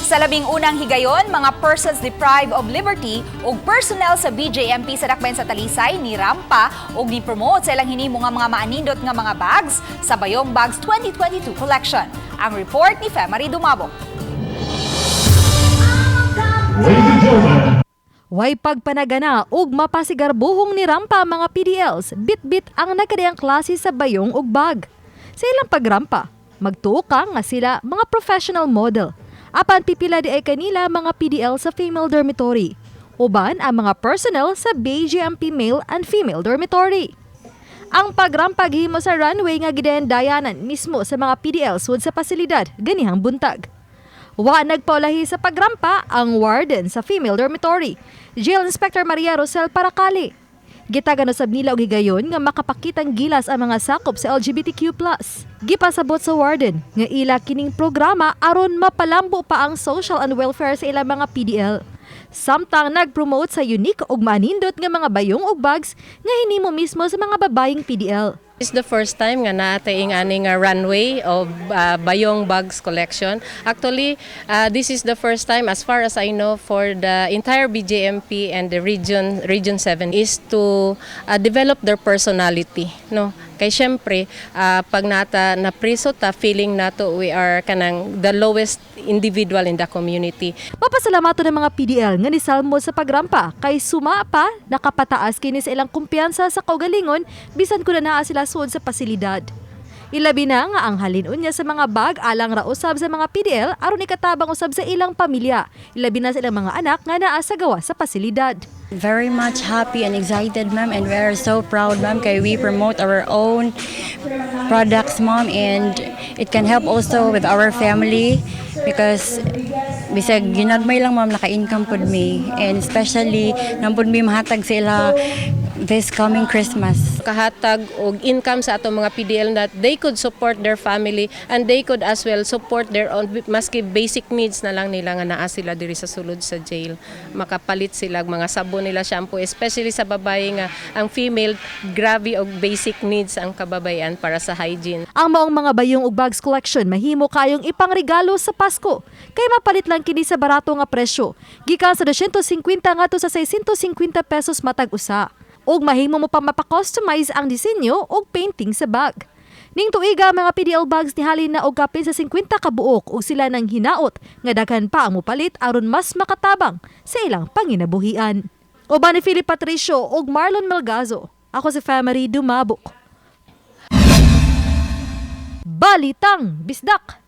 Sa labing unang higayon, mga persons deprived of liberty ug personnel sa BJMP sa Dakbayan sa Talisay ni rampa ug ni-promote sa ilang hinimo nga mga maanindot nga mga bags sa Bayong Bags 2022 collection. Ang report ni Femari Dumabok. Way pagpanagana ug mapasigarbuhong ni rampa ang mga PDLs, bit-bit ang nagkadiyang klase sa bayong ug bag. Sa ilang pagrampa, magtuka nga sila mga professional model. Apan pipila di ay kanila mga PDL sa female dormitory. Uban ang mga personnel sa BJMP male and female dormitory. Ang pagrampa gihimo sa runway nga gidayan-dayanan mismo sa mga PDL sud sa pasilidad ganihang buntag. Wa nagpaulahi sa pagrampa ang warden sa female dormitory, Jail Inspector Maria Rosel Paracali. Gitagan usab nila og higayon nga makapakitang gilas ang mga sakop sa LGBTQ+. Gipasabot sa warden nga ila kining programa aron mapalambo pa ang social and welfare sa ilang mga PDL. Samtang nag-promote sa unique ug manindot nga mga bayong ug bags nga hinimo mismo sa mga babayeng PDL. This is the first time nga nating aning runway of Bayong Bags collection. Actually, this is the first time, as far as I know, for the entire BJMP and the Region 7 is to develop their personality. No? Kay syempre, pag na priso ta, feeling nato we are kanang the lowest individual in the community. Mapasalamato ng mga PDL nga ni Salmo sa pagrampa kay suma pa nakapataas kini sa ilang kumpiyansa sa kaugalingon bisan kun naa sila suod sa pasilidad. Ilabi na nga ang halin unya sa mga bag alang ra usab sa mga PDL aron ikatabang usab sa ilang pamilya. Ilabi na sa ilang mga anak nga naa sa gawa sa pasilidad. Very much happy and excited, ma'am, and we are so proud, ma'am, kay we promote our own products, ma'am, and it can help also with our family because bisag ginagmay lang, ma'am, naka-income pod me, and especially nang pod mi mahatag sa ila this coming Christmas. Kahatag og income sa atong mga PDL that they could support their family and they could as well support their own maski basic needs na lang nila nga naa sila diri sa sulod sa jail. Makapalit sila mga sabon nila, shampoo, especially sa babae nga ang female grabe og basic needs ang kababayan para sa hygiene. Ang maong mga bayong ug bags collection mahimo kayong ipangregalo sa Pasko kay mapalit lang kini sa barato nga presyo. Gikan sa 250 ngadto sa 650 pesos matag usa. Ug mahimo mo pa mapa-customize ang disenyo ug painting sa bag. Ning tuiga mga PDL bags ni halin na og kapin sa 50 ka buok ug sila nang hinaot nga daghan pa ang mopalit aron mas makatabang sa ilang panginabuhian. Uban ni Philip Patricio ug Marlon Melgazo. Ako si Femari Dumabok. Balitang Bisdak.